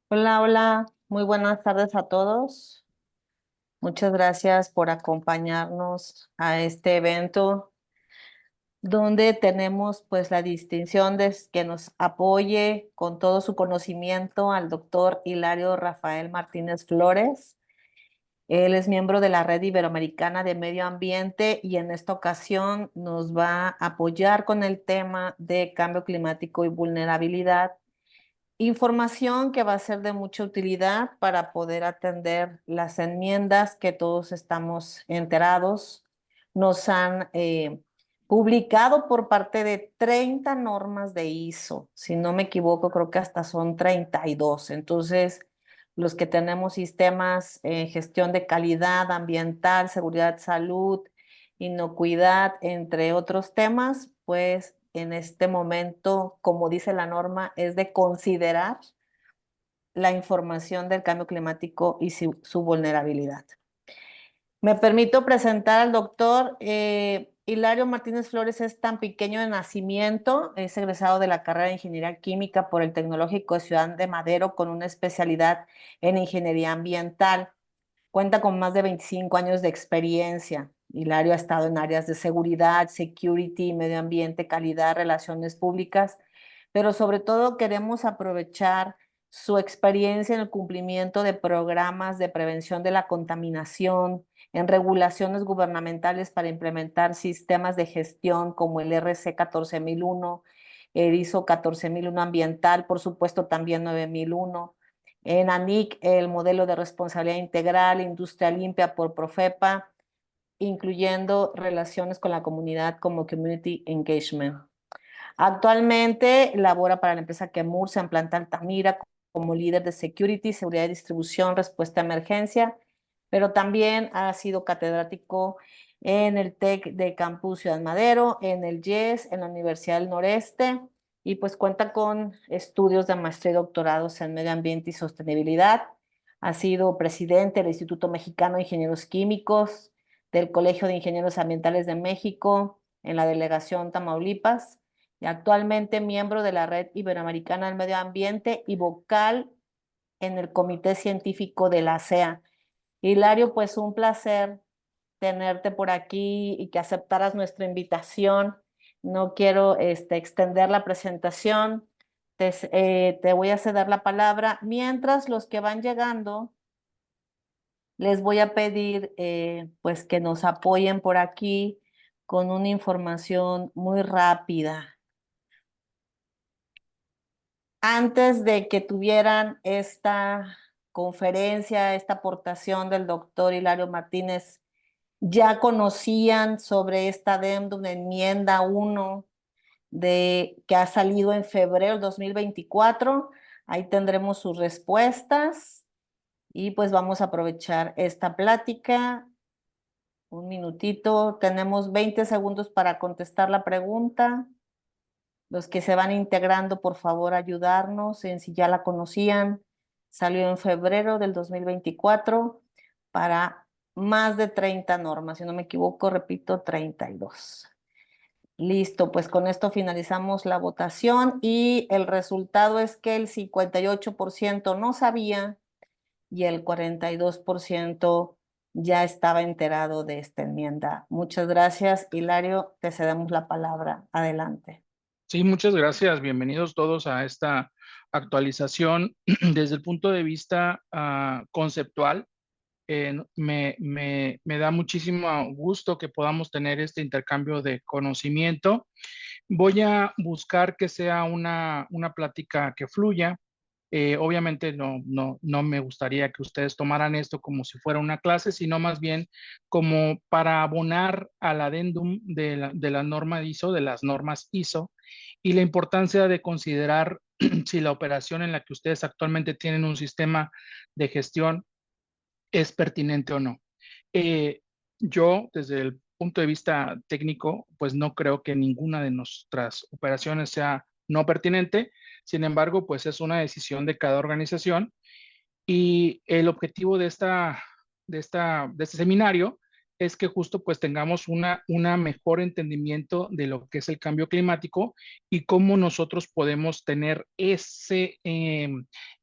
Hola, hola, muy buenas tardes a todos. Muchas gracias por acompañarnos a este evento donde tenemos pues la distinción de que nos apoye con todo su conocimiento al doctor Hilario Rafael Martínez Flores. Él es miembro de la Red Iberoamericana de Medio Ambiente y en esta ocasión nos va a apoyar con el tema de cambio climático y vulnerabilidad. Información que va a ser de mucha utilidad para poder atender las enmiendas que todos estamos enterados. Nos han publicado por parte de 30 normas de ISO. Si no me equivoco, creo que hasta son 32. Entonces, los que tenemos sistemas en gestión de calidad ambiental, seguridad, salud, inocuidad, entre otros temas, pues en este momento, como dice la norma, es de considerar la información del cambio climático y su vulnerabilidad. Me permito presentar al doctor Hilario Martínez Flores. Es tan pequeño de nacimiento, es egresado de la carrera de Ingeniería Química por el Tecnológico de Ciudad de Madero con una especialidad en Ingeniería Ambiental. Cuenta con más de 25 años de experiencia. Hilario ha estado en áreas de seguridad, security, medio ambiente, calidad, relaciones públicas, pero sobre todo queremos aprovechar su experiencia en el cumplimiento de programas de prevención de la contaminación, en regulaciones gubernamentales para implementar sistemas de gestión como el RC 14001, el ISO 14001 ambiental, por supuesto también 9001. En ANIC, el modelo de responsabilidad integral, industria limpia por Profepa, incluyendo relaciones con la comunidad como Community Engagement. Actualmente labora para la empresa Kemursa en Planta Altamira como líder de Security, Seguridad y Distribución, Respuesta a Emergencia, pero también ha sido catedrático en el TEC de Campus Ciudad Madero, en el YES, en la Universidad del Noreste, y pues cuenta con estudios de maestría y doctorados en Medio Ambiente y Sostenibilidad. Ha sido presidente del Instituto Mexicano de Ingenieros Químicos, del Colegio de Ingenieros Ambientales de México, en la delegación Tamaulipas, y actualmente miembro de la Red Iberoamericana del Medio Ambiente y vocal en el Comité Científico de la CEA. Hilario, pues un placer tenerte por aquí y que aceptaras nuestra invitación. No quiero extender la presentación. Te voy a ceder la palabra. Mientras los que van llegando, les voy a pedir pues que nos apoyen por aquí con una información muy rápida. Antes de que tuvieran esta conferencia, esta aportación del doctor Hilario Martínez, ya conocían sobre esta adendum, enmienda 1 que ha salido en febrero del 2024. Ahí tendremos sus respuestas y pues vamos a aprovechar esta plática. Un minutito, tenemos 20 segundos para contestar la pregunta. Los que se van integrando, por favor, ayudarnos en si ya la conocían. Salió en febrero del 2024 para más de 30 normas. Si no me equivoco, repito, 32. Listo, pues con esto finalizamos la votación y el resultado es que el 58% no sabía y el 42% ya estaba enterado de esta enmienda. Muchas gracias, Hilario. Te cedemos la palabra. Adelante. Sí, muchas gracias. Bienvenidos todos a esta actualización. Desde el punto de vista conceptual, me da muchísimo gusto que podamos tener este intercambio de conocimiento. Voy a buscar que sea una plática que fluya. Obviamente no me gustaría que ustedes tomaran esto como si fuera una clase, sino más bien como para abonar al adendum de la norma ISO, de las normas ISO, y la importancia de considerar si la operación en la que ustedes actualmente tienen un sistema de gestión es pertinente o no. Yo, desde el punto de vista técnico, pues no creo que ninguna de nuestras operaciones sea no pertinente. Sin embargo, pues es una decisión de cada organización y el objetivo de este seminario es que justo pues tengamos una mejor entendimiento de lo que es el cambio climático y cómo nosotros podemos tener ese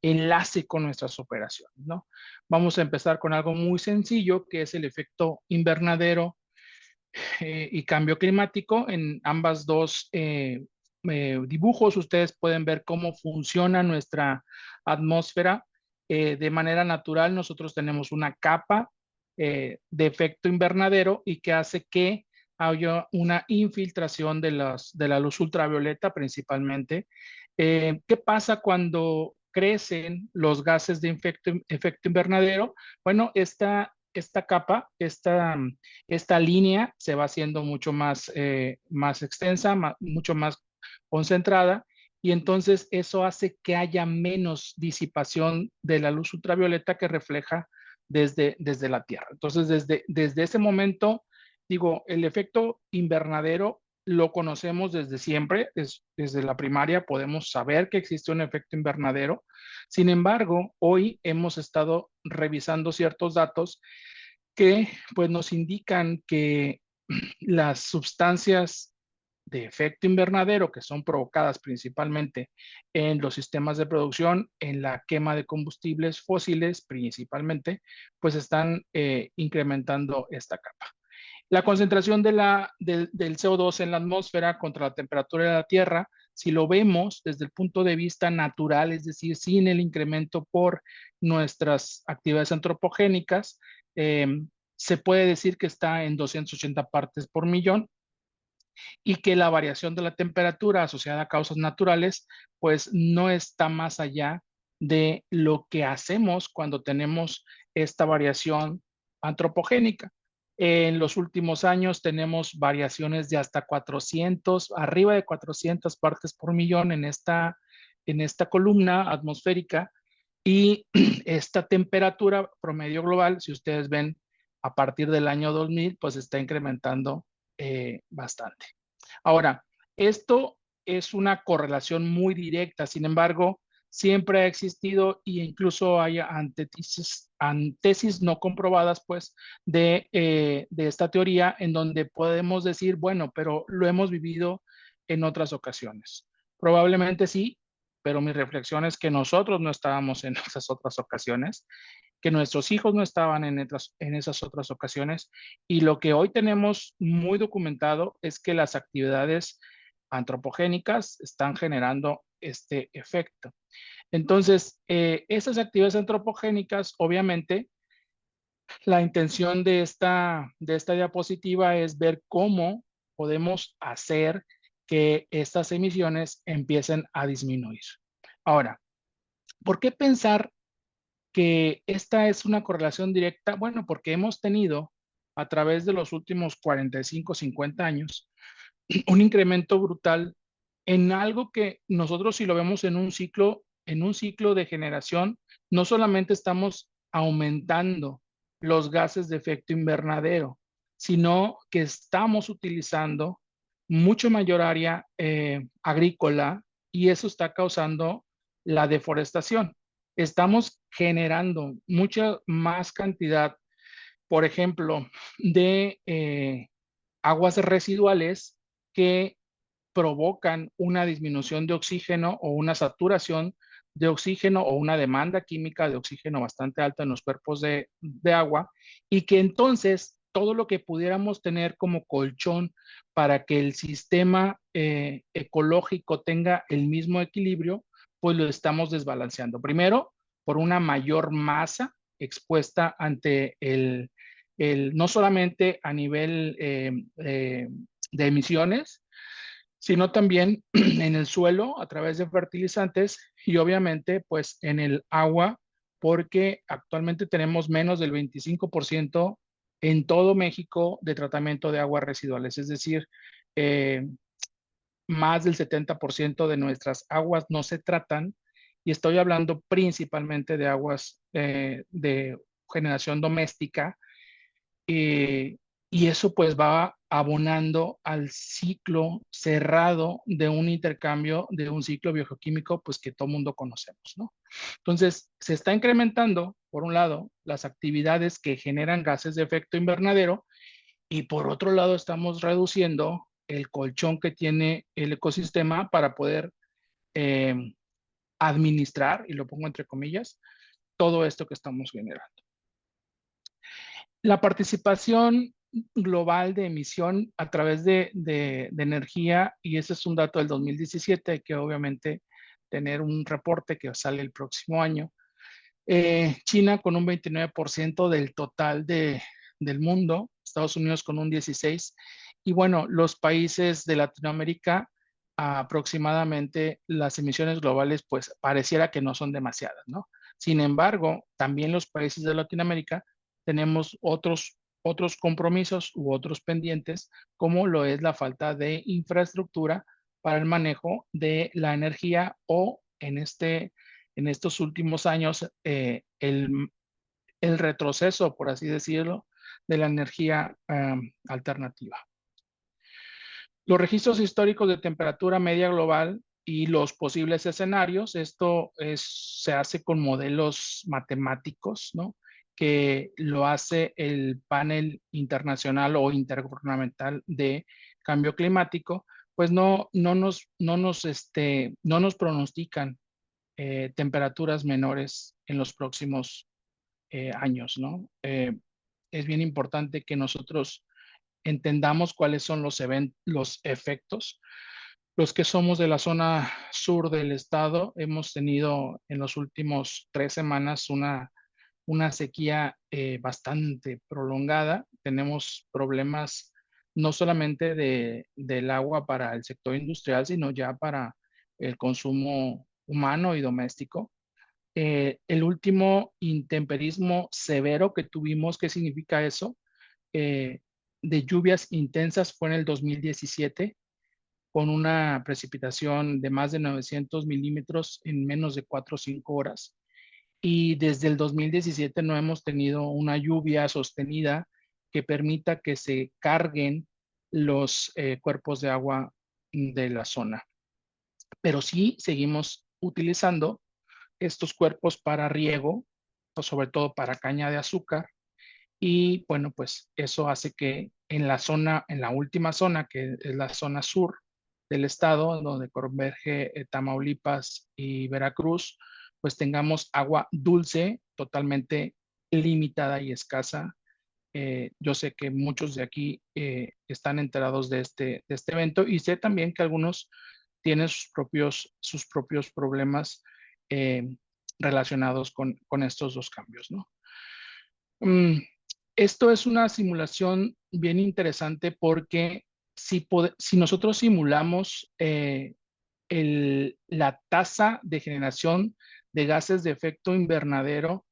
enlace con nuestras operaciones, ¿no? Vamos a empezar con algo muy sencillo, que es el efecto invernadero y cambio climático. En ambas dos dibujos ustedes pueden ver cómo funciona nuestra atmósfera. De manera natural, nosotros tenemos una capa de efecto invernadero y que hace que haya una infiltración de la luz ultravioleta principalmente. ¿Qué pasa cuando crecen los gases de efecto invernadero? Bueno, esta capa, esta línea se va haciendo mucho más, más extensa, mucho más concentrada, y entonces eso hace que haya menos disipación de la luz ultravioleta que refleja desde la Tierra. Entonces, desde ese momento, digo, el efecto invernadero lo conocemos desde siempre, desde la primaria podemos saber que existe un efecto invernadero. Sin embargo, hoy hemos estado revisando ciertos datos que pues nos indican que las sustancias de efecto invernadero, que son provocadas principalmente en los sistemas de producción, en la quema de combustibles fósiles principalmente, pues están incrementando esta capa. La concentración del CO2 en la atmósfera contra la temperatura de la Tierra, si lo vemos desde el punto de vista natural, es decir, sin el incremento por nuestras actividades antropogénicas, eh, se puede decir que está en 280 partes por millón, y que la variación de la temperatura asociada a causas naturales, pues no está más allá de lo que hacemos cuando tenemos esta variación antropogénica. En los últimos años tenemos variaciones de hasta 400, arriba de 400 partes por millón en esta columna atmosférica, y esta temperatura promedio global, si ustedes ven a partir del año 2000, pues está incrementando bastante. Ahora, esto es una correlación muy directa, sin embargo, siempre ha existido e incluso hay antesis no comprobadas, pues, de esta teoría en donde podemos decir, bueno, pero lo hemos vivido en otras ocasiones. Probablemente sí, pero mi reflexión es que nosotros no estábamos en esas otras ocasiones, que nuestros hijos no estaban en esas otras ocasiones, y lo que hoy tenemos muy documentado es que las actividades antropogénicas están generando este efecto. Entonces, esas actividades antropogénicas, obviamente, la intención de esta diapositiva es ver cómo podemos hacer que estas emisiones empiecen a disminuir. Ahora, ¿por qué pensar que esta es una correlación directa? Bueno, porque hemos tenido a través de los últimos 45, 50 años un incremento brutal en algo que nosotros, si lo vemos en un ciclo de generación, no solamente estamos aumentando los gases de efecto invernadero, sino que estamos utilizando mucho mayor área agrícola, y eso está causando la deforestación. Estamos generando mucha más cantidad, por ejemplo, de aguas residuales que provocan una disminución de oxígeno o una saturación de oxígeno o una demanda química de oxígeno bastante alta en los cuerpos de agua, y que entonces todo lo que pudiéramos tener como colchón para que el sistema ecológico tenga el mismo equilibrio, pues lo estamos desbalanceando. Primero, por una mayor masa expuesta ante no solamente a nivel de emisiones, sino también en el suelo a través de fertilizantes, y obviamente pues en el agua, porque actualmente tenemos menos del 25% en todo México de tratamiento de aguas residuales, es decir, eh, más del 70% de nuestras aguas no se tratan, y estoy hablando principalmente de aguas de generación doméstica, eh, y eso pues va abonando al ciclo cerrado de un intercambio, de un ciclo biogeoquímico, pues que todo mundo conocemos, ¿no? Entonces, se está incrementando, por un lado, las actividades que generan gases de efecto invernadero, Y por otro lado, estamos reduciendo el colchón que tiene el ecosistema para poder eh, administrar, y lo pongo entre comillas, todo esto que estamos generando. La participación global de emisión a través de energía, y ese es un dato del 2017, hay que obviamente tener un reporte que sale el próximo año. China con un 29% del total del mundo, Estados Unidos con un 16%, y bueno, los países de Latinoamérica, aproximadamente las emisiones globales, pues pareciera que no son demasiadas, ¿no? Sin embargo, también los países de Latinoamérica tenemos otros compromisos u otros pendientes, como lo es la falta de infraestructura para el manejo de la energía o en estos últimos años el retroceso, por así decirlo, de la energía alternativa. Los registros históricos de temperatura media global y los posibles escenarios, se hace con modelos matemáticos, ¿no? Que lo hace el panel internacional o intergubernamental de cambio climático, pues no nos pronostican temperaturas menores en los próximos años, ¿no? Es bien importante que nosotros entendamos cuáles son los efectos. Los que somos de la zona sur del estado, hemos tenido en los últimos 3 semanas una sequía bastante prolongada. Tenemos problemas no solamente del agua para el sector industrial, sino ya para el consumo humano y doméstico. El último intemperismo severo que tuvimos, ¿qué significa eso? Eh, de lluvias intensas fue en el 2017, con una precipitación de más de 900 milímetros en menos de 4 o 5 horas. Y desde el 2017 no hemos tenido una lluvia sostenida que permita que se carguen los cuerpos de agua de la zona. Pero sí seguimos utilizando estos cuerpos para riego, sobre todo para caña de azúcar. Y bueno, pues eso hace que en la última zona, que es la zona sur del estado, donde converge Tamaulipas y Veracruz, pues tengamos agua dulce totalmente limitada y escasa. Yo sé que muchos de aquí están enterados de este evento, y sé también que algunos tienen sus propios problemas eh, relacionados con estos dos cambios, ¿no? Mm, Esto es una simulación bien interesante porque si nosotros simulamos la tasa de generación de gases de efecto invernadero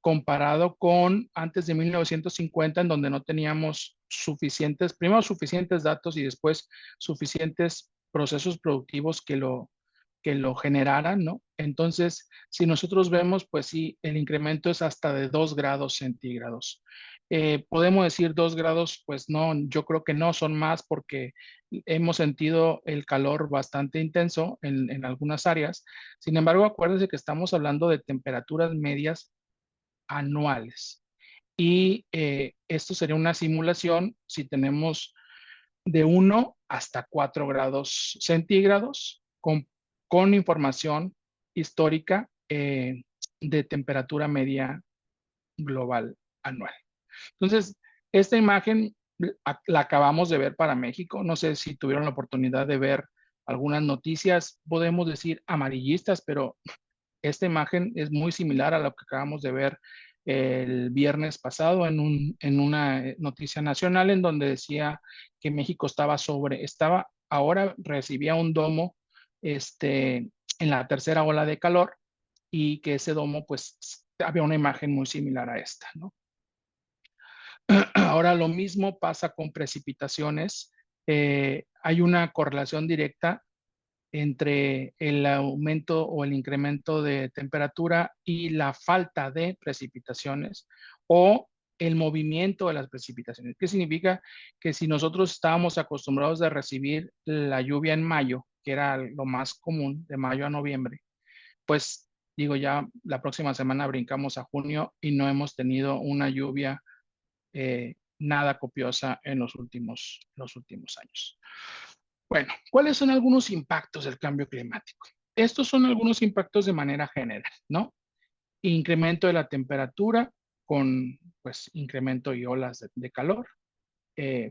comparado con antes de 1950, en donde no teníamos primero suficientes datos y después suficientes procesos productivos que lo generaran, ¿no? Entonces, si nosotros vemos, pues sí, el incremento es hasta de 2 grados centígrados. Podemos decir 2 grados, pues no, yo creo que no, son más porque hemos sentido el calor bastante intenso en algunas áreas. Sin embargo, acuérdense que estamos hablando de temperaturas medias anuales. Y esto sería una simulación si tenemos de 1 hasta 4 grados centígrados con información histórica de temperatura media global anual. Entonces, esta imagen la acabamos de ver para México. No sé si tuvieron la oportunidad de ver algunas noticias, podemos decir amarillistas, pero esta imagen es muy similar a lo que acabamos de ver el viernes pasado en una noticia nacional, en donde decía que México ahora recibía un domo en la tercera ola de calor, y que ese domo pues había una imagen muy similar a esta, ¿no? Ahora lo mismo pasa con precipitaciones. Hay una correlación directa entre el aumento o el incremento de temperatura y la falta de precipitaciones o el movimiento de las precipitaciones. ¿Qué significa? Que si nosotros estábamos acostumbrados a recibir la lluvia en mayo, que era lo más común, de mayo a noviembre, pues digo, ya la próxima semana brincamos a junio y no hemos tenido una lluvia nada copiosa en los últimos años. Bueno, ¿cuáles son algunos impactos del cambio climático? Estos son algunos impactos de manera general, ¿no? Incremento de la temperatura con, pues, incremento y olas de calor,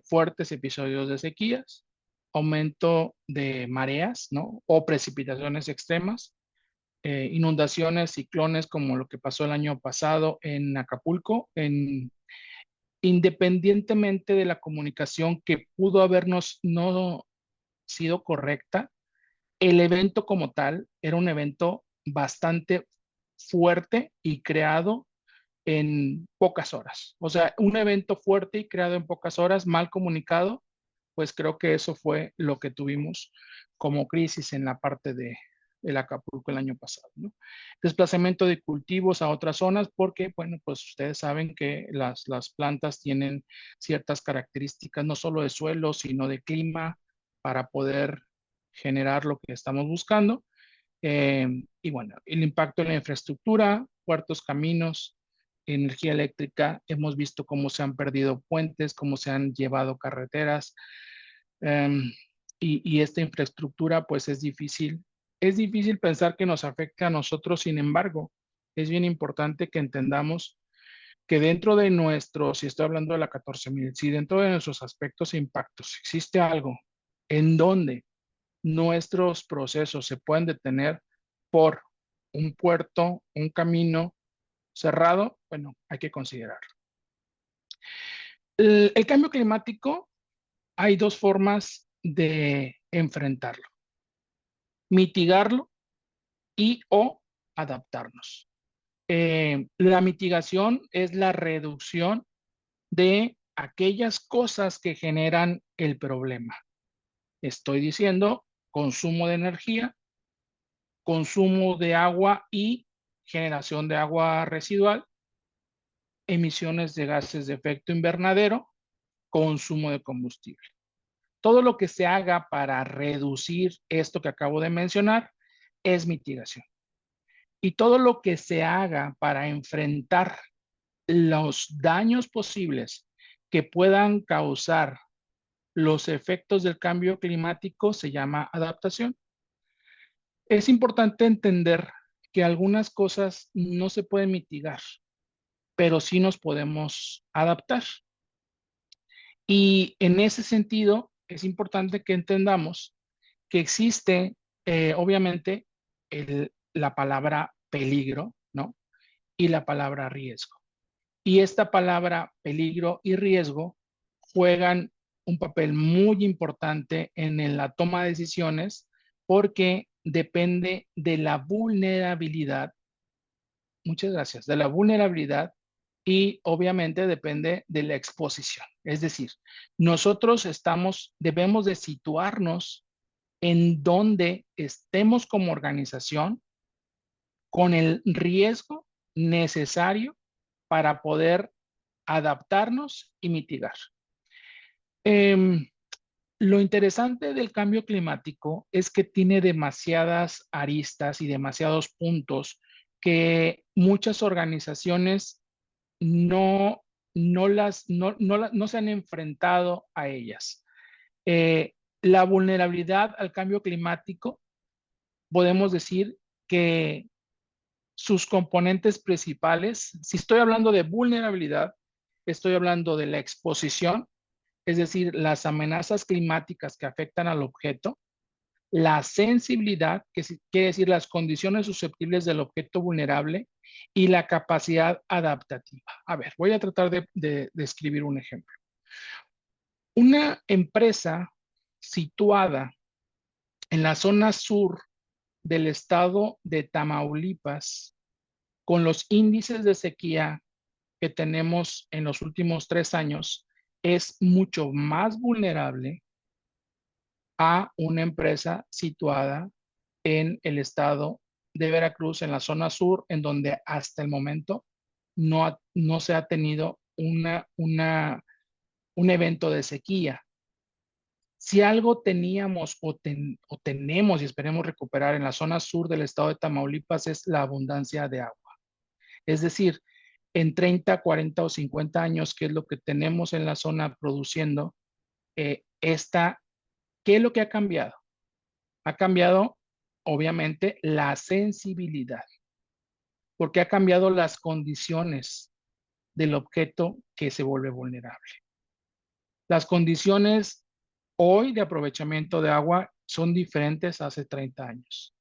fuertes episodios de sequías, aumento de mareas, ¿no? O precipitaciones extremas, inundaciones, ciclones como lo que pasó el año pasado en Acapulco, independientemente de la comunicación que pudo habernos no sido correcta, el evento como tal era un evento bastante fuerte y creado en pocas horas. O sea, un evento fuerte y creado en pocas horas, mal comunicado, pues creo que eso fue lo que tuvimos como crisis en la parte de el Acapulco el año pasado, ¿no? Desplazamiento de cultivos a otras zonas porque, bueno, pues ustedes saben que las plantas tienen ciertas características, no solo de suelo, sino de clima, para poder generar lo que estamos buscando. Y bueno, el impacto en la infraestructura, puertos, caminos, energía eléctrica. Hemos visto cómo se han perdido puentes, cómo se han llevado carreteras. em, y esta infraestructura, pues es difícil. Es difícil pensar que nos afecta a nosotros, sin embargo, es bien importante que entendamos que dentro de nuestro, si estoy hablando de la 14,000, si dentro de nuestros aspectos e impactos existe algo en donde nuestros procesos se pueden detener por un puerto, un camino cerrado, bueno, hay que considerarlo. El cambio climático, hay dos formas de enfrentarlo: mitigarlo y o adaptarnos. La mitigación es la reducción de aquellas cosas que generan el problema. Estoy diciendo consumo de energía, consumo de agua y generación de agua residual, emisiones de gases de efecto invernadero, consumo de combustible. Todo lo que se haga para reducir esto que acabo de mencionar es mitigación. Y todo lo que se haga para enfrentar los daños posibles que puedan causar los efectos del cambio climático se llama adaptación. Es importante entender que algunas cosas no se pueden mitigar, pero sí nos podemos adaptar. Y en ese sentido, es importante que entendamos que existe, obviamente, la palabra peligro, ¿no? Y la palabra riesgo. Y esta palabra peligro y riesgo juegan un papel muy importante en la toma de decisiones porque depende de la vulnerabilidad, muchas gracias, de la vulnerabilidad y obviamente depende de la exposición. Es decir, nosotros debemos de situarnos en donde estemos como organización con el riesgo necesario para poder adaptarnos y mitigar. Em, lo interesante del cambio climático es que tiene demasiadas aristas y demasiados puntos que muchas organizaciones no, no se han enfrentado a ellas. La vulnerabilidad al cambio climático, podemos decir que sus componentes principales, si estoy hablando de vulnerabilidad, estoy hablando de la exposición, es decir, las amenazas climáticas que afectan al objeto, la sensibilidad, que quiere decir las condiciones susceptibles del objeto vulnerable, y la capacidad adaptativa. A ver, voy a tratar de escribir un ejemplo. Una empresa situada en la zona sur del estado de Tamaulipas, con los índices de sequía que tenemos en los últimos 3 años, es mucho más vulnerable a una empresa situada en el estado de Veracruz, en la zona sur, en donde hasta el momento no se ha tenido un evento de sequía. Si algo teníamos o tenemos y esperemos recuperar en la zona sur del estado de Tamaulipas es la abundancia de agua. Es decir, en 30, 40 o 50 años, que es lo que tenemos en la zona produciendo, esta, ¿qué es lo que ha cambiado? Ha cambiado, obviamente, la sensibilidad, porque ha cambiado las condiciones del objeto que se vuelve vulnerable. Las condiciones hoy de aprovechamiento de agua son diferentes a hace 30 años.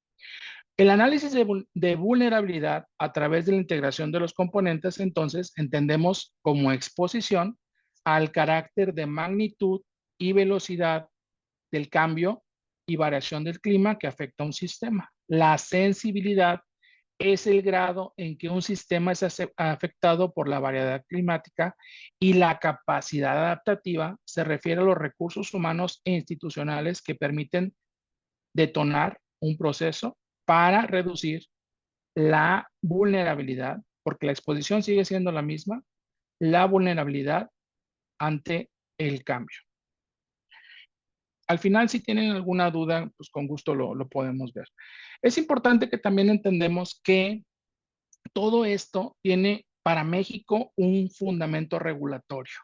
El análisis de vulnerabilidad a través de la integración de los componentes, entonces, entendemos como exposición al carácter de magnitud y velocidad del cambio y variación del clima que afecta a un sistema. La sensibilidad es el grado en que un sistema es afectado por la variedad climática, y la capacidad adaptativa se refiere a los recursos humanos e institucionales que permiten detonar un proceso para reducir la vulnerabilidad, porque la exposición sigue siendo la misma, la vulnerabilidad ante el cambio. Al final, si tienen alguna duda, pues con gusto lo podemos ver. Es importante que también entendemos que todo esto tiene para México un fundamento regulatorio.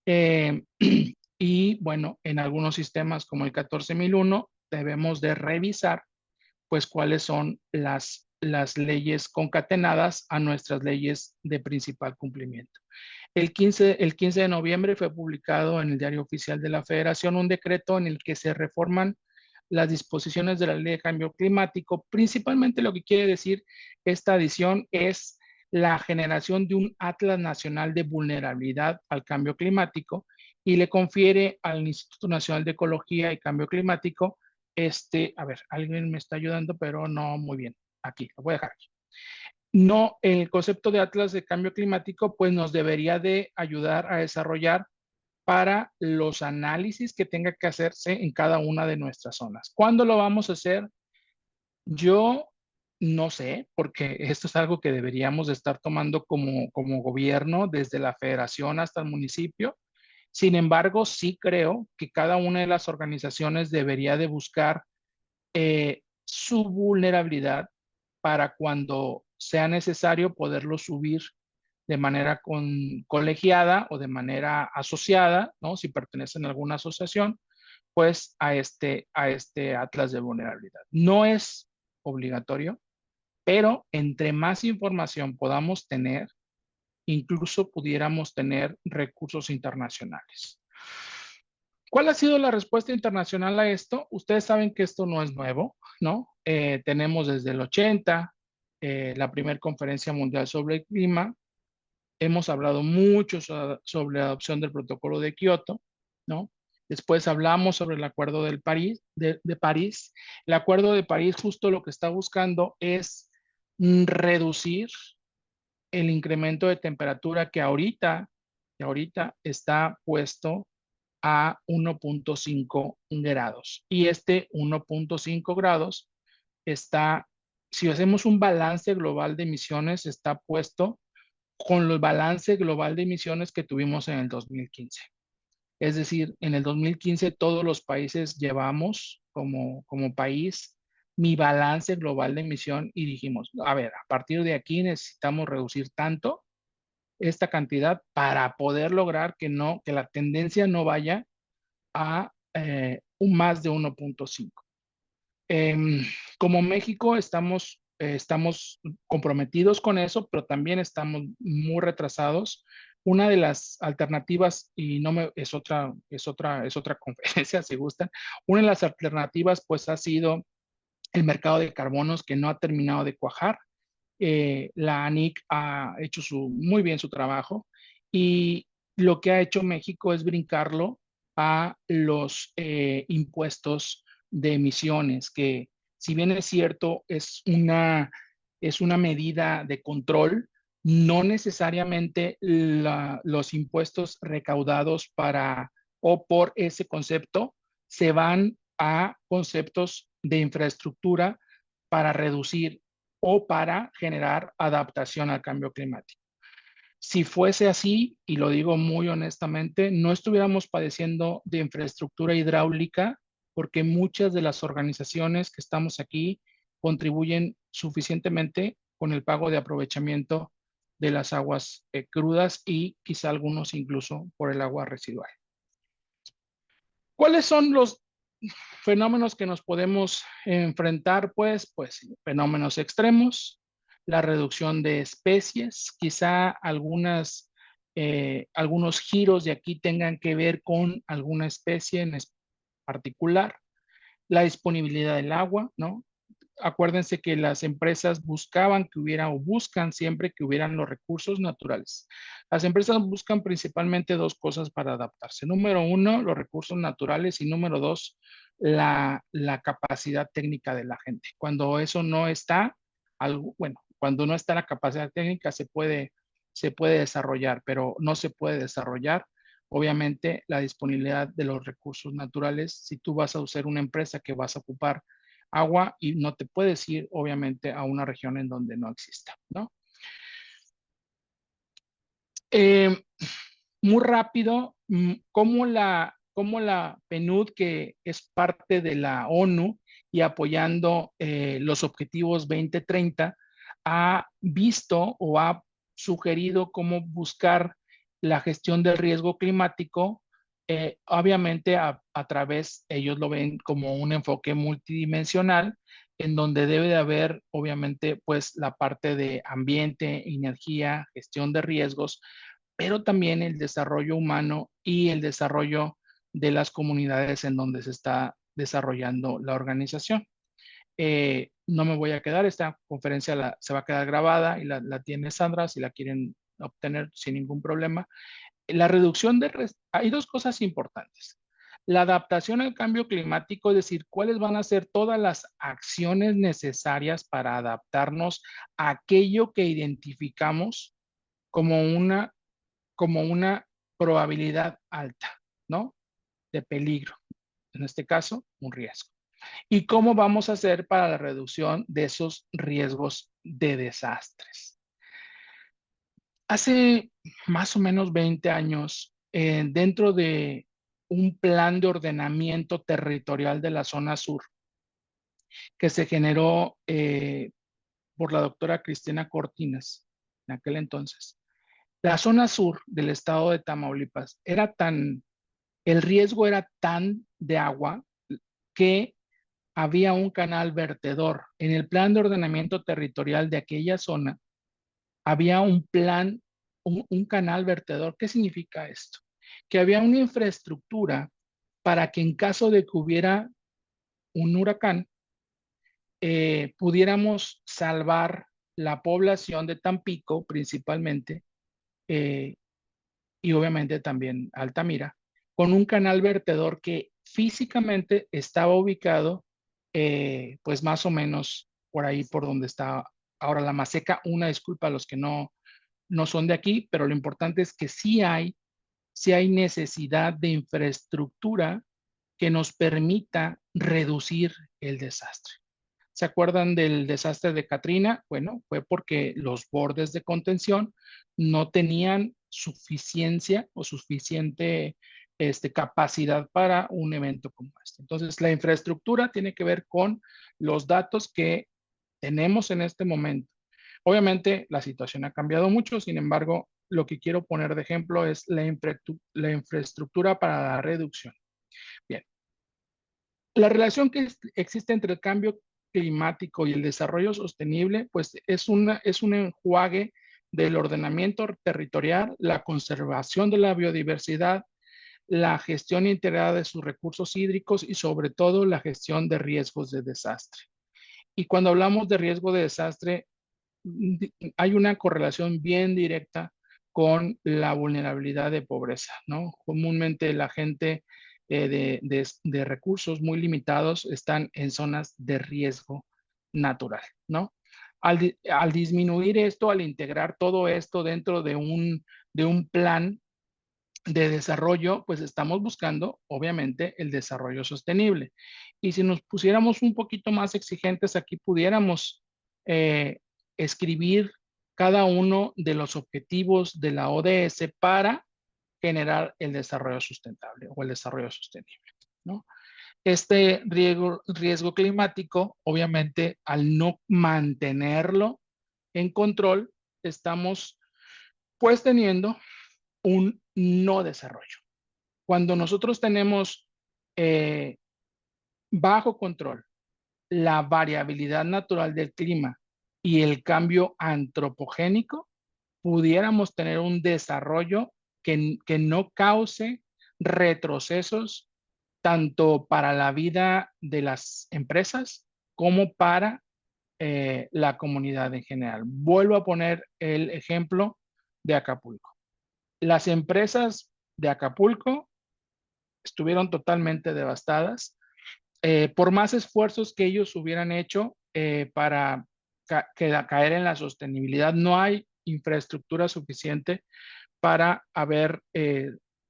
Eh, y bueno, en algunos sistemas como el 14001 debemos de revisar pues cuáles son las leyes concatenadas a nuestras leyes de principal cumplimiento. El quince de noviembre fue publicado en el Diario Oficial de la Federación un decreto en el que se reforman las disposiciones de la Ley de Cambio Climático. Principalmente lo que quiere decir esta adición es la generación de un Atlas Nacional de Vulnerabilidad al Cambio Climático, y le confiere al Instituto Nacional de Ecología y Cambio Climático, a ver, alguien me está ayudando, pero no muy bien. Aquí, lo voy a dejar aquí. No, el concepto de Atlas de Cambio Climático, pues nos debería de ayudar a desarrollar para los análisis que tenga que hacerse en cada una de nuestras zonas. ¿Cuándo lo vamos a hacer? Yo no sé, porque esto es algo que deberíamos de estar tomando como gobierno, desde la federación hasta el municipio. Sin embargo, sí creo que cada una de las organizaciones debería de buscar su vulnerabilidad para cuando sea necesario poderlo subir de manera colegiada o de manera asociada, ¿no? Si pertenecen a alguna asociación, pues a este Atlas de vulnerabilidad. No es obligatorio, pero entre más información podamos tener, incluso pudiéramos tener recursos internacionales. ¿Cuál ha sido la respuesta internacional a esto? Ustedes saben que esto no es nuevo, ¿no? Tenemos desde el 80, la primera conferencia mundial sobre el clima. Hemos hablado mucho sobre la adopción del protocolo de Kioto, ¿no? Después hablamos sobre el acuerdo de París. El acuerdo de París justo lo que está buscando es reducir el incremento de temperatura que ahorita está puesto a 1.5 grados. Y este 1.5 grados está, si hacemos un balance global de emisiones, está puesto con el balance global de emisiones que tuvimos en el 2015. Es decir, en el 2015 todos los países llevamos como país mi balance global de emisión, y dijimos, a ver, a partir de aquí necesitamos reducir tanto esta cantidad para poder lograr que la tendencia no vaya a un más de 1.5. Como México estamos comprometidos con eso, pero también estamos muy retrasados. Una de las alternativas, y no me, es otra conferencia, si gustan, una de las alternativas pues ha sido el mercado de carbonos, que no ha terminado de cuajar. La ANIC ha hecho muy bien su trabajo, y lo que ha hecho México es brincarlo a los impuestos de emisiones, que si bien es cierto, es una medida de control. No necesariamente los impuestos recaudados para o por ese concepto se van a conceptos de infraestructura para reducir o para generar adaptación al cambio climático. Si fuese así, y lo digo muy honestamente, no estuviéramos padeciendo de infraestructura hidráulica, porque muchas de las organizaciones que estamos aquí contribuyen suficientemente con el pago de aprovechamiento de las aguas crudas y quizá algunos incluso por el agua residual. ¿Cuáles son los fenómenos que nos podemos enfrentar? Pues fenómenos extremos, la reducción de especies, quizá algunos giros de aquí tengan que ver con alguna especie en particular, la disponibilidad del agua, ¿no? Acuérdense que las empresas buscaban que hubiera o buscan siempre que hubieran los recursos naturales. Las empresas buscan principalmente dos cosas para adaptarse. Número uno, los recursos naturales y número dos, la capacidad técnica de la gente. Cuando eso no está, bueno, cuando no está la capacidad técnica se puede desarrollar, pero no se puede desarrollar. Obviamente, la disponibilidad de los recursos naturales, si tú vas a usar una empresa que vas a ocupar agua y no te puedes ir, obviamente, a una región en donde no exista, ¿no? Eh, Muy rápido, cómo la PNUD, que es parte de la ONU y apoyando los objetivos 2030, ha visto o ha sugerido cómo buscar la gestión del riesgo climático. Obviamente a través, ellos lo ven como un enfoque multidimensional, en donde debe de haber, obviamente, pues la parte de ambiente, energía, gestión de riesgos, pero también el desarrollo humano y el desarrollo de las comunidades en donde se está desarrollando la organización. No me voy a quedar, esta conferencia se va a quedar grabada y la tiene Sandra si la quieren obtener sin ningún problema. La reducción hay dos cosas importantes. La adaptación al cambio climático, es decir, cuáles van a ser todas las acciones necesarias para adaptarnos a aquello que identificamos como una probabilidad alta, ¿no? De peligro, en este caso, un riesgo. ¿Y cómo vamos a hacer para la reducción de esos riesgos de desastres? Hace más o menos 20 años, dentro de un plan de ordenamiento territorial de la zona sur que se generó por la doctora Cristina Cortines en aquel entonces, la zona sur del estado de Tamaulipas el riesgo era tan de agua que había un canal vertedor. En el plan de ordenamiento territorial de aquella zona había un canal vertedor. ¿Qué significa esto? Que había una infraestructura para que en caso de que hubiera un huracán, pudiéramos salvar la población de Tampico principalmente, eh, y obviamente también Altamira, con un canal vertedor que físicamente estaba ubicado, pues más o menos por ahí por donde está ahora la Maseca. Una disculpa a los que no son de aquí, pero lo importante es que sí hay necesidad de infraestructura que nos permita reducir el desastre. ¿Se acuerdan del desastre de Katrina? Bueno, fue porque los bordes de contención no tenían suficiencia o suficiente capacidad para un evento como este. Entonces, la infraestructura tiene que ver con los datos que tenemos en este momento. Obviamente, la situación ha cambiado mucho, sin embargo, lo que quiero poner de ejemplo es la infraestructura para la reducción. Bien, la relación que existe entre el cambio climático y el desarrollo sostenible, pues es un enjuague del ordenamiento territorial, la conservación de la biodiversidad, la gestión integrada de sus recursos hídricos y sobre todo la gestión de riesgos de desastre. Y cuando hablamos de riesgo de desastre, hay una correlación bien directa con la vulnerabilidad de pobreza, ¿no? Comúnmente la gente de recursos muy limitados están en zonas de riesgo natural, ¿no? Al disminuir esto, al integrar todo esto dentro de un plan de desarrollo, pues estamos buscando, obviamente, el desarrollo sostenible. Y si nos pusiéramos un poquito más exigentes, aquí pudiéramos eh, escribir cada uno de los objetivos de la ODS para generar el desarrollo sustentable o el desarrollo sostenible, ¿no? Este riesgo climático, obviamente, al no mantenerlo en control, estamos pues teniendo un no desarrollo. Cuando nosotros tenemos eh, bajo control la variabilidad natural del clima y el cambio antropogénico, pudiéramos tener un desarrollo que no cause retrocesos tanto para la vida de las empresas como para la comunidad en general. Vuelvo a poner el ejemplo de Acapulco. Las empresas de Acapulco estuvieron totalmente devastadas. Por más esfuerzos que ellos hubieran hecho para caer en la sostenibilidad, no hay infraestructura suficiente para haber,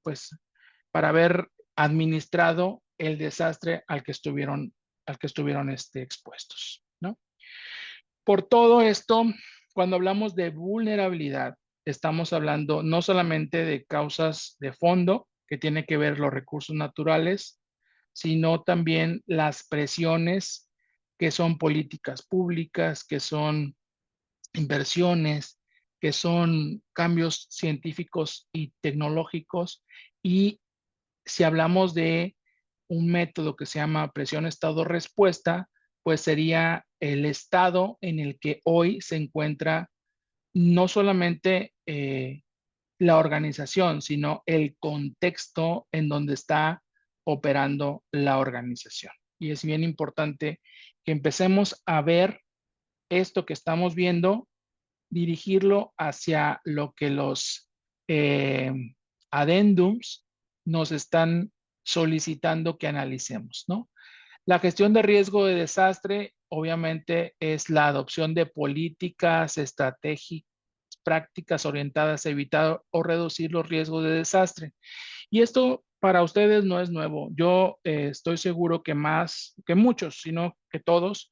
pues, para haber administrado el desastre al que estuvieron expuestos, ¿no? Por todo esto, cuando hablamos de vulnerabilidad, estamos hablando no solamente de causas de fondo, que tiene que ver los recursos naturales, sino también las presiones que son políticas públicas, que son inversiones, que son cambios científicos y tecnológicos. Y si hablamos de un método que se llama presión estado-respuesta, pues sería el estado en el que hoy se encuentra no solamente la organización, sino el contexto en donde está operando la organización. Y es bien importante que empecemos a ver esto que estamos viendo, dirigirlo hacia lo que los eh, adendums nos están solicitando que analicemos, ¿no? La gestión de riesgo de desastre, obviamente, es la adopción de políticas estratégicas, prácticas orientadas a evitar o reducir los riesgos de desastre. Y esto para ustedes no es nuevo. Yo estoy seguro que más, que muchos, sino que todos,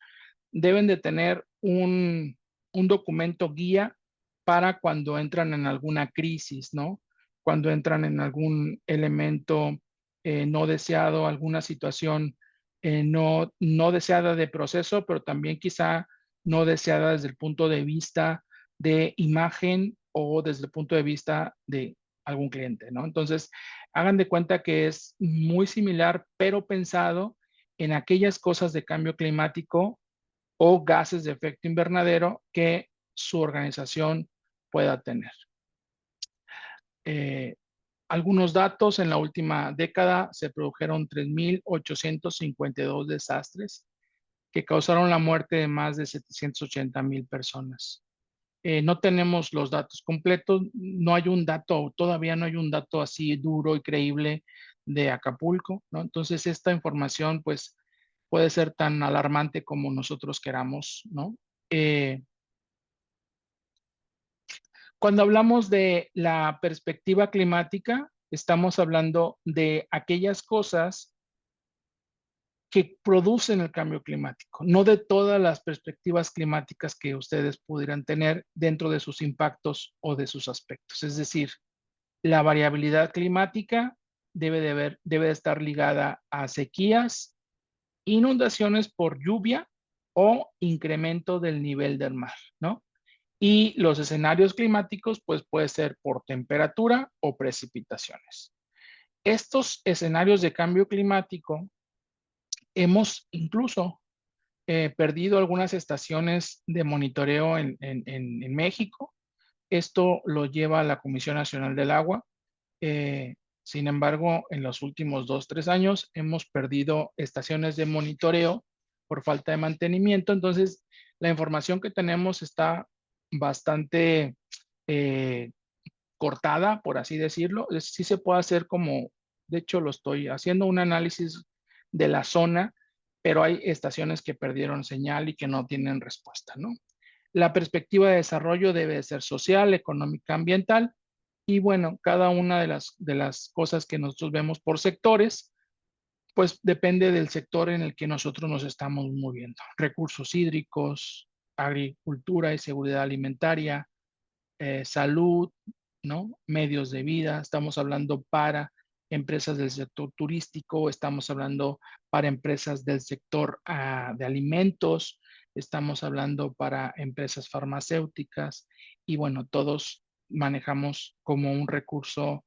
deben de tener un documento guía para cuando entran en alguna crisis, ¿no? Cuando entran en algún elemento no deseado, alguna situación no deseada de proceso, pero también quizá no deseada desde el punto de vista de imagen o desde el punto de vista de algún cliente, ¿no? Entonces, hagan de cuenta que es muy similar, pero pensado en aquellas cosas de cambio climático o gases de efecto invernadero que su organización pueda tener. Eh, Algunos datos: en la última década se produjeron 3.852 desastres que causaron la muerte de más de 780,000 personas. No tenemos los datos completos, no hay un dato, todavía no hay un dato así duro y creíble de Acapulco, ¿no? Entonces esta información pues puede ser tan alarmante como nosotros queramos, ¿no? Eh, Cuando hablamos de la perspectiva climática, estamos hablando de aquellas cosas que producen el cambio climático, no de todas las perspectivas climáticas que ustedes pudieran tener dentro de sus impactos o de sus aspectos. Es decir, la variabilidad climática debe de estar ligada a sequías, inundaciones por lluvia o incremento del nivel del mar, ¿no? Y los escenarios climáticos, pues puede ser por temperatura o precipitaciones. Estos escenarios de cambio climático hemos incluso perdido algunas estaciones de monitoreo en México. Esto lo lleva la Comisión Nacional del Agua. Eh, Sin embargo, en los últimos 2, 3 años hemos perdido estaciones de monitoreo por falta de mantenimiento. Entonces, la información que tenemos está bastante eh, cortada, por así decirlo. Sí se puede hacer como, de hecho lo estoy haciendo, un análisis de la zona, pero hay estaciones que perdieron señal y que no tienen respuesta, ¿no? La perspectiva de desarrollo debe ser social, económica, ambiental. Y bueno, cada una de las cosas que nosotros vemos por sectores, pues depende del sector en el que nosotros nos estamos moviendo. Recursos hídricos, agricultura y seguridad alimentaria, salud, ¿no? Medios de vida, estamos hablando para empresas del sector turístico, estamos hablando para empresas del sector de alimentos, estamos hablando para empresas farmacéuticas y bueno, todos manejamos como un recurso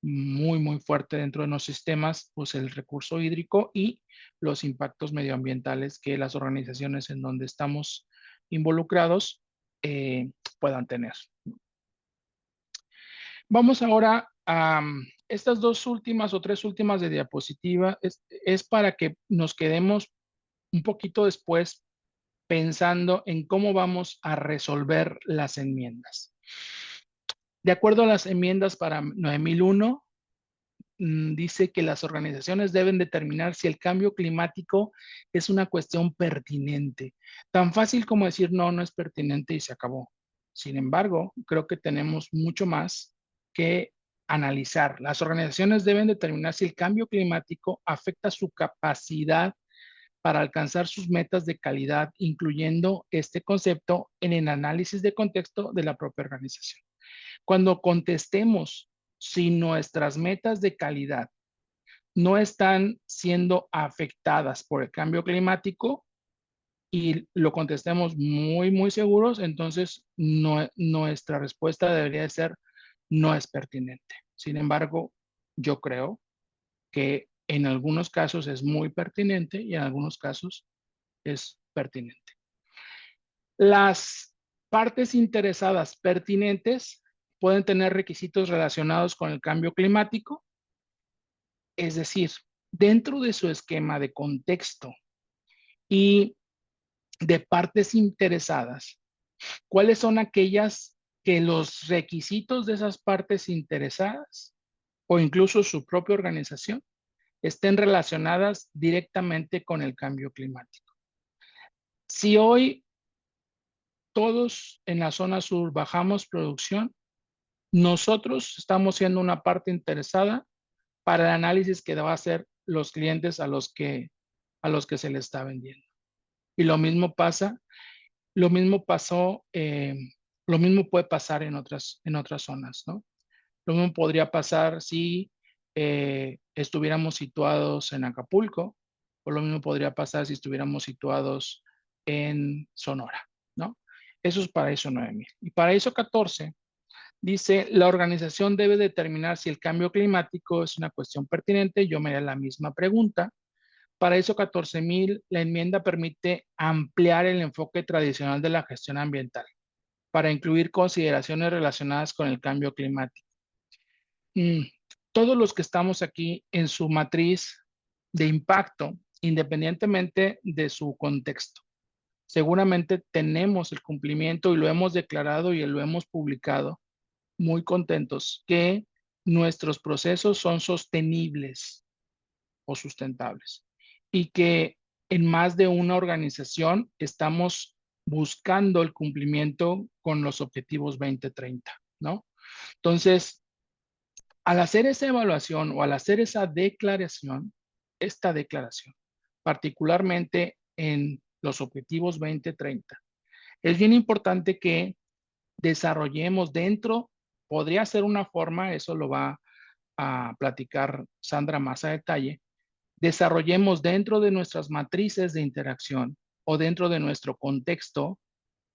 muy, muy fuerte dentro de los sistemas, pues el recurso hídrico y los impactos medioambientales que las organizaciones en donde estamos involucrados puedan tener. Vamos ahora a estas dos últimas o tres últimas de diapositiva. Es para que nos quedemos un poquito después pensando en cómo vamos a resolver las enmiendas. De acuerdo a las enmiendas para 9001, dice que las organizaciones deben determinar si el cambio climático es una cuestión pertinente. Tan fácil como decir no, no es pertinente y se acabó. Sin embargo, creo que tenemos mucho más que analizar. Las organizaciones deben determinar si el cambio climático afecta su capacidad para alcanzar sus metas de calidad, incluyendo este concepto en el análisis de contexto de la propia organización. Cuando contestemos si nuestras metas de calidad no están siendo afectadas por el cambio climático y lo contestemos muy, muy seguros, entonces nuestra respuesta debería de ser no es pertinente. Sin embargo, yo creo que en algunos casos es muy pertinente y en algunos casos es pertinente. Las partes interesadas pertinentes pueden tener requisitos relacionados con el cambio climático, es decir, dentro de su esquema de contexto y de partes interesadas, ¿cuáles son aquellas que los requisitos de esas partes interesadas o incluso su propia organización estén relacionadas directamente con el cambio climático? Si hoy todos en la zona sur bajamos producción, nosotros estamos siendo una parte interesada para el análisis que va a hacer los clientes a los que se les está vendiendo. Y lo mismo pasa, lo mismo pasó, lo mismo puede pasar en otras zonas, ¿no? Lo mismo podría pasar si estuviéramos situados en Acapulco, o lo mismo podría pasar si estuviéramos situados en Sonora, ¿no? Eso es para ISO 9000. Y para ISO 14 dice, la organización debe determinar si el cambio climático es una cuestión pertinente. Yo me haré la misma pregunta. Para ISO 14000, la enmienda permite ampliar el enfoque tradicional de la gestión ambiental para incluir consideraciones relacionadas con el cambio climático. Mm, Todos los que estamos aquí en su matriz de impacto, independientemente de su contexto, seguramente tenemos el cumplimiento y lo hemos declarado y lo hemos publicado muy contentos que nuestros procesos son sostenibles o sustentables y que en más de una organización estamos buscando el cumplimiento con los objetivos 2030, ¿no? Entonces, al hacer esa evaluación o al hacer esta declaración, particularmente en los objetivos 2030, es bien importante que desarrollemos dentro, podría ser una forma, eso lo va a platicar Sandra más a detalle, desarrollemos dentro de nuestras matrices de interacción o dentro de nuestro contexto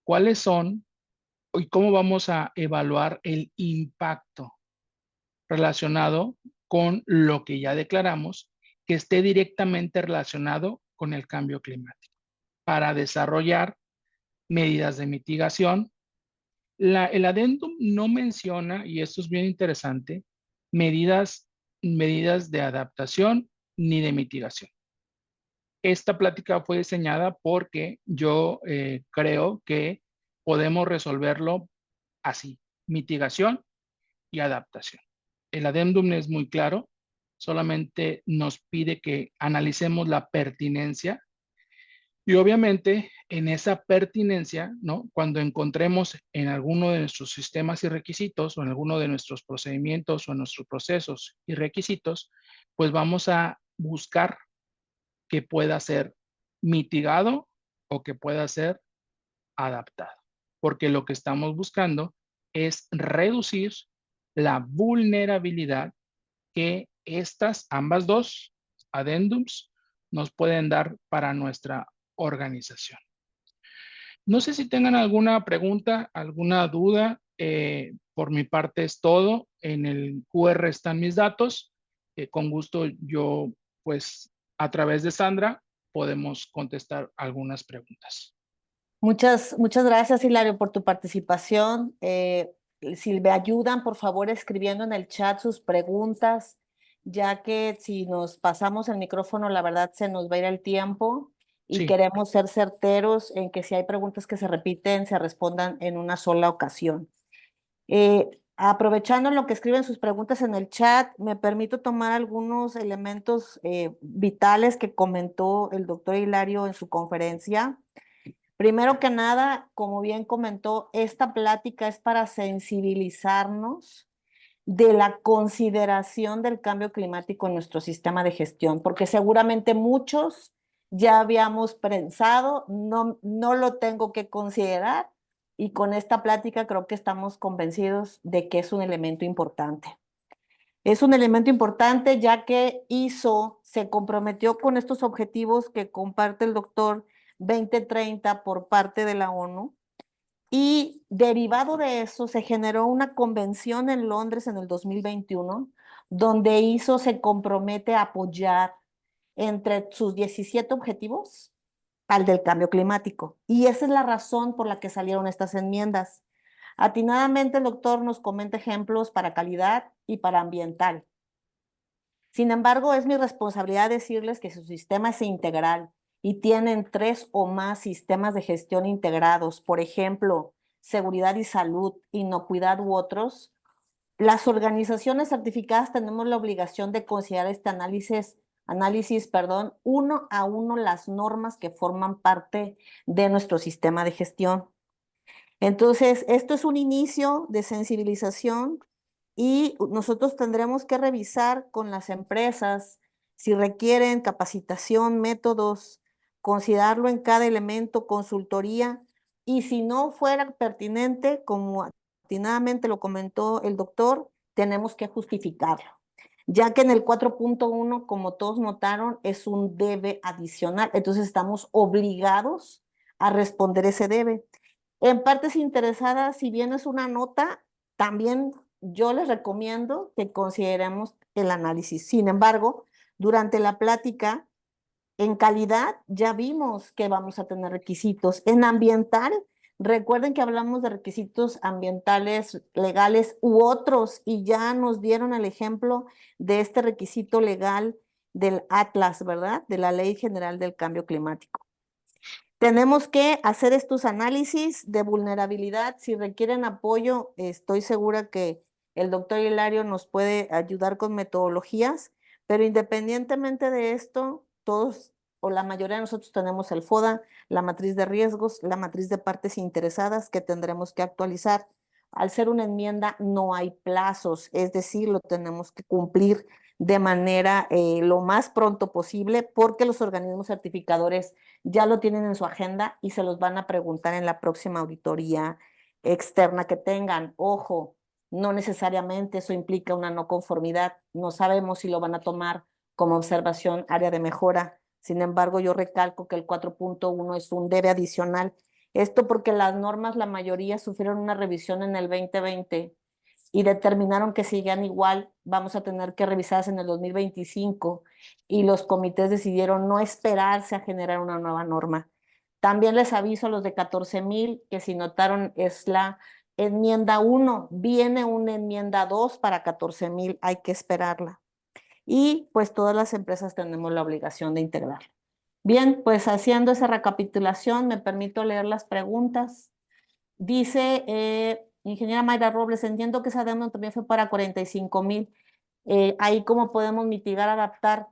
cuáles son y cómo vamos a evaluar el impacto relacionado con lo que ya declaramos que esté directamente relacionado con el cambio climático para desarrollar medidas de mitigación. El adendum no menciona, y esto es bien interesante, medidas de adaptación ni de mitigación. Esta plática fue diseñada porque yo creo que podemos resolverlo así, mitigación y adaptación. El adendum es muy claro, solamente nos pide que analicemos la pertinencia y obviamente en esa pertinencia, ¿no? Cuando encontremos en alguno de nuestros sistemas y requisitos o en alguno de nuestros procedimientos o en nuestros procesos y requisitos, pues vamos a buscar que pueda ser mitigado o que pueda ser adaptado. Porque lo que estamos buscando es reducir la vulnerabilidad que ambas dos adendums nos pueden dar para nuestra organización. No sé si tengan alguna pregunta, alguna duda Por mi parte es todo. En el QR están mis datos. Con gusto yo, pues, a través de Sandra, podemos contestar algunas preguntas. Muchas gracias, Hilario, por tu participación. Si me ayudan, por favor, escribiendo en el chat sus preguntas, ya que si nos pasamos el micrófono, la verdad se nos va a ir el tiempo y Sí, queremos ser certeros en que si hay preguntas que se repiten, se respondan en una sola ocasión. Aprovechando lo que escriben sus preguntas en el chat, me permito tomar algunos elementos vitales que comentó el doctor Hilario en su conferencia. Primero que nada, como bien comentó, esta plática es para sensibilizarnos de la consideración del cambio climático en nuestro sistema de gestión, porque seguramente muchos ya habíamos pensado, no lo tengo que considerar, y con esta plática creo que estamos convencidos de que es un elemento importante. Es un elemento importante ya que se comprometió con estos objetivos que comparte el doctor 2030 por parte de la ONU, y derivado de eso se generó una convención en Londres en el 2021 donde se compromete a apoyar entre sus 17 objetivos al del cambio climático. Y esa es la razón por la que salieron estas enmiendas. Atinadamente el doctor nos comenta ejemplos para calidad y para ambiental. Sin embargo, es mi responsabilidad decirles que su sistema es integral y tienen 3 o más sistemas de gestión integrados, por ejemplo, seguridad y salud, inocuidad u otros. Las organizaciones certificadas tenemos la obligación de considerar este análisis, uno a uno las normas que forman parte de nuestro sistema de gestión. Entonces, esto es un inicio de sensibilización y nosotros tendremos que revisar con las empresas si requieren capacitación, métodos, considerarlo en cada elemento, consultoría, y si no fuera pertinente, como atinadamente lo comentó el doctor, tenemos que justificarlo, ya que en el 4.1, como todos notaron, es un debe adicional, entonces estamos obligados a responder ese debe. En partes interesadas, si bien es una nota, también yo les recomiendo que consideremos el análisis. Sin embargo, durante la plática, en calidad ya vimos que vamos a tener requisitos. En ambiental, recuerden que hablamos de requisitos ambientales legales u otros y ya nos dieron el ejemplo de este requisito legal del Atlas, ¿verdad? De la Ley General del Cambio Climático. Tenemos que hacer estos análisis de vulnerabilidad. Si requieren apoyo, estoy segura que el doctor Hilario nos puede ayudar con metodologías, pero independientemente de esto, todos o la mayoría de nosotros tenemos el FODA, la matriz de riesgos, la matriz de partes interesadas que tendremos que actualizar. Al ser una enmienda no hay plazos, es decir, lo tenemos que cumplir de manera lo más pronto posible porque los organismos certificadores ya lo tienen en su agenda y se los van a preguntar en la próxima auditoría externa que tengan. Ojo, no necesariamente eso implica una no conformidad. No sabemos si lo van a tomar como observación, área de mejora. Sin embargo, yo recalco que el 4.1 es un debe adicional. Esto porque las normas, la mayoría sufrieron una revisión en el 2020 y determinaron que sigan igual, vamos a tener que revisarse en el 2025 y los comités decidieron no esperarse a generar una nueva norma. También les aviso a los de 14,000 que si notaron es la enmienda 1, viene una enmienda 2 para 14,000, hay que esperarla. Y pues todas las empresas tenemos la obligación de integrarla. Bien, pues haciendo esa recapitulación, me permito leer las preguntas. Dice ingeniera Mayra Robles, entiendo que esa deuda también fue para 45,000. Ahí cómo podemos mitigar, adaptar.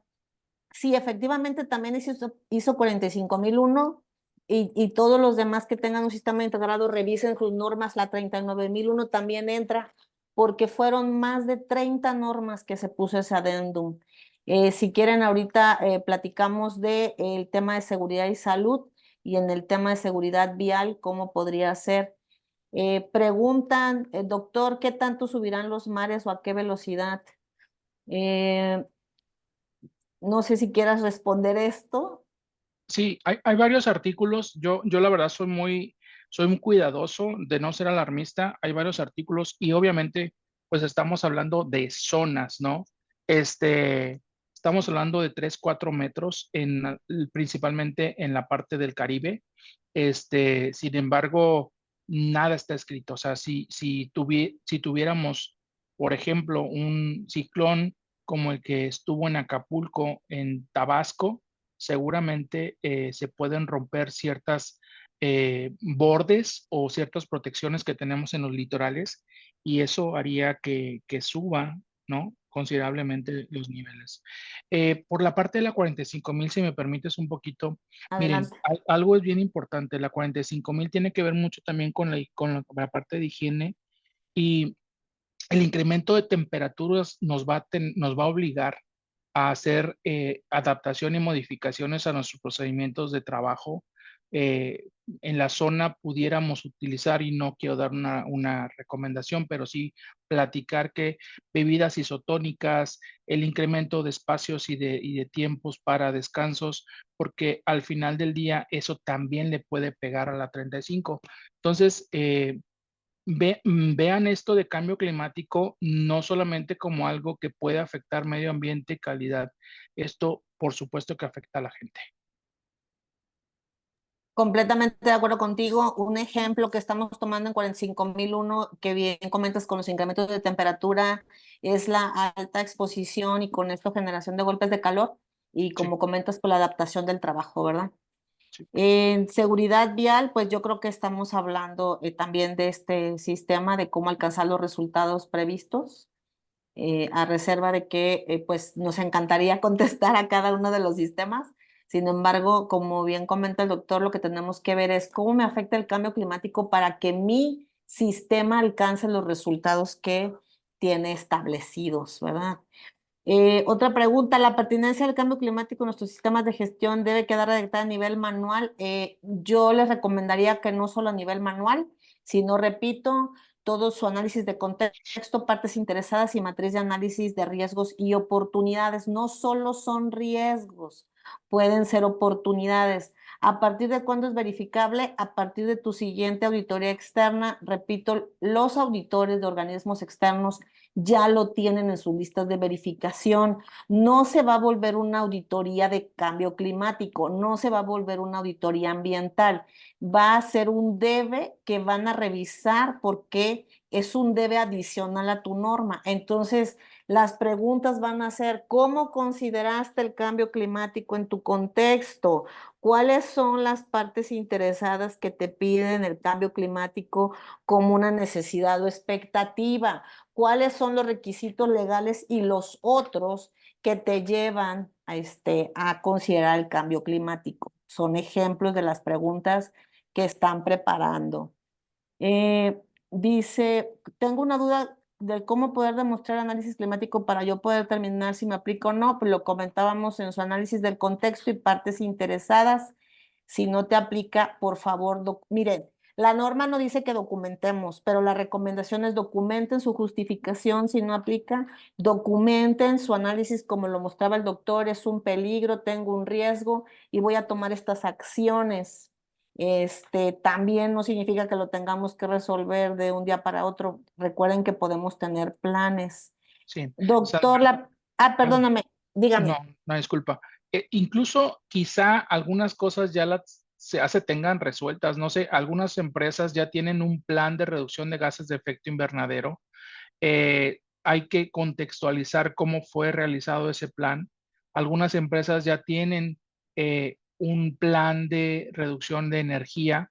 Sí, efectivamente también hizo 45,001 y todos los demás que tengan un sistema integrado revisen sus normas. La 39,001 también entra porque fueron más de 30 normas que se puso ese adendum. Si quieren, ahorita platicamos del tema de seguridad y salud y en el tema de seguridad vial, cómo podría ser. Preguntan, doctor, ¿qué tanto subirán los mares o a qué velocidad? Eh, no sé si quieras responder esto. Sí, hay varios artículos. Yo la verdad soy muy cuidadoso de no ser alarmista. Hay varios artículos y obviamente pues estamos hablando de zonas, ¿no? Este, estamos hablando de 3 4 metros principalmente en la parte del Caribe. Sin embargo, nada está escrito. O sea, si tuviéramos, por ejemplo, un ciclón como el que estuvo en Acapulco, en Tabasco, seguramente se pueden romper ciertas bordes o ciertas protecciones que tenemos en los litorales y eso haría que suba, ¿no? Considerablemente los niveles. Por la parte de la 45,000, si me permites un poquito, miren, Adelante. algo es bien importante. La 45,000 tiene que ver mucho también con la parte de higiene y el incremento de temperaturas nos va a obligar a hacer adaptación y modificaciones a nuestros procedimientos de trabajo. Eh, en la zona pudiéramos utilizar, y no quiero dar una recomendación, pero sí platicar que bebidas isotónicas, el incremento de espacios y de tiempos para descansos, porque al final del día eso también le puede pegar a la 35. Entonces, vean esto de cambio climático no solamente como algo que puede afectar medio ambiente y calidad. Esto, por supuesto, que afecta a la gente. Completamente de acuerdo contigo. Un ejemplo que estamos tomando en 45,001, que bien comentas con los incrementos de temperatura, es la alta exposición y con esto generación de golpes de calor y Sí, como comentas, por la adaptación del trabajo, ¿verdad? sí, En seguridad vial, pues yo creo que estamos hablando también de este sistema, de cómo alcanzar los resultados previstos, a reserva de que pues nos encantaría contestar a cada uno de los sistemas. Sin embargo, como bien comenta el doctor, lo que tenemos que ver es cómo me afecta el cambio climático para que mi sistema alcance los resultados que tiene establecidos, ¿verdad? Otra pregunta, ¿la pertinencia del cambio climático en nuestros sistemas de gestión debe quedar redactada a nivel manual? Yo les recomendaría que no solo a nivel manual, sino, repito, todo su análisis de contexto, partes interesadas y matriz de análisis de riesgos y oportunidades. No solo son riesgos, pueden ser oportunidades. ¿A partir de cuándo es verificable? A partir de tu siguiente auditoría externa. Repito, los auditores de organismos externos ya lo tienen en sus listas de verificación. No se va a volver una auditoría de cambio climático, no se va a volver una auditoría ambiental. Va a ser un debe que van a revisar porque es un debe adicional a tu norma. Entonces, las preguntas van a ser, ¿cómo consideraste el cambio climático en tu contexto? ¿Cuáles son las partes interesadas que te piden el cambio climático como una necesidad o expectativa? ¿Cuáles son los requisitos legales y los otros que te llevan a considerar el cambio climático? Son ejemplos de las preguntas que están preparando. Eh, Dice, tengo una duda de cómo poder demostrar análisis climático para yo poder determinar si me aplica o no, pues lo comentábamos en su análisis del contexto y partes interesadas. Si no te aplica, por favor, miren, la norma no dice que documentemos, pero la recomendación es documenten su justificación si no aplica, documenten su análisis como lo mostraba el doctor, es un peligro, tengo un riesgo y voy a tomar estas acciones. También no significa que lo tengamos que resolver de un día para otro. Recuerden que podemos tener planes. sí. Doctor, Sandra, perdón, perdóname, no, dígame. no, disculpa. Incluso quizá algunas cosas se tengan resueltas. No sé, algunas empresas ya tienen un plan de reducción de gases de efecto invernadero. Hay que contextualizar cómo fue realizado ese plan. Algunas empresas ya tienen un plan de reducción de energía.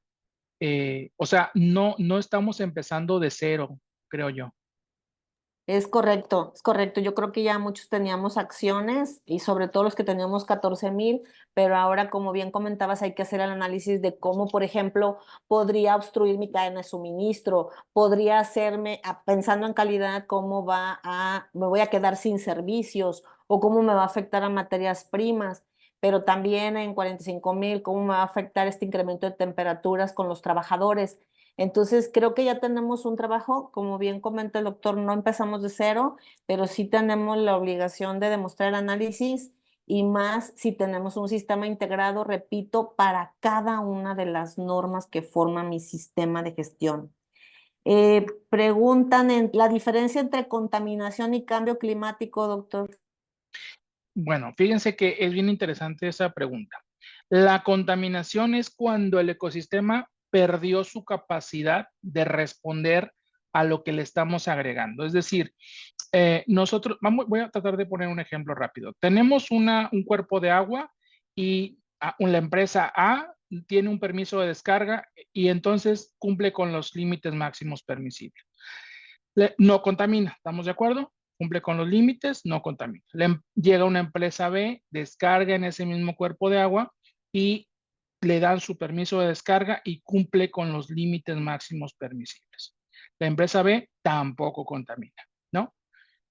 O sea, no estamos empezando de cero, creo yo. Es correcto, es correcto. Yo creo que ya muchos teníamos acciones y sobre todo los que teníamos 14,000, pero ahora, como bien comentabas, hay que hacer el análisis de cómo, por ejemplo, podría obstruir mi cadena de suministro, podría hacerme, pensando en calidad, me voy a quedar sin servicios o cómo me va a afectar a materias primas, pero también en 45,000, cómo me va a afectar este incremento de temperaturas con los trabajadores. Entonces, creo que ya tenemos un trabajo, como bien comenta el doctor, no empezamos de cero, pero sí tenemos la obligación de demostrar el análisis y más si tenemos un sistema integrado, repito, para cada una de las normas que forman mi sistema de gestión. Preguntan en la diferencia entre contaminación y cambio climático, doctor. Bueno, fíjense que es bien interesante esa pregunta. La contaminación es cuando el ecosistema perdió su capacidad de responder a lo que le estamos agregando. Es decir, nosotros, voy a tratar de poner un ejemplo rápido. Tenemos un cuerpo de agua y la empresa A tiene un permiso de descarga y entonces cumple con los límites máximos permisibles. No contamina, ¿estamos de acuerdo? Cumple con los límites, no contamina. Llega una empresa B, descarga en ese mismo cuerpo de agua y le dan su permiso de descarga y cumple con los límites máximos permisibles. La empresa B tampoco contamina, ¿no?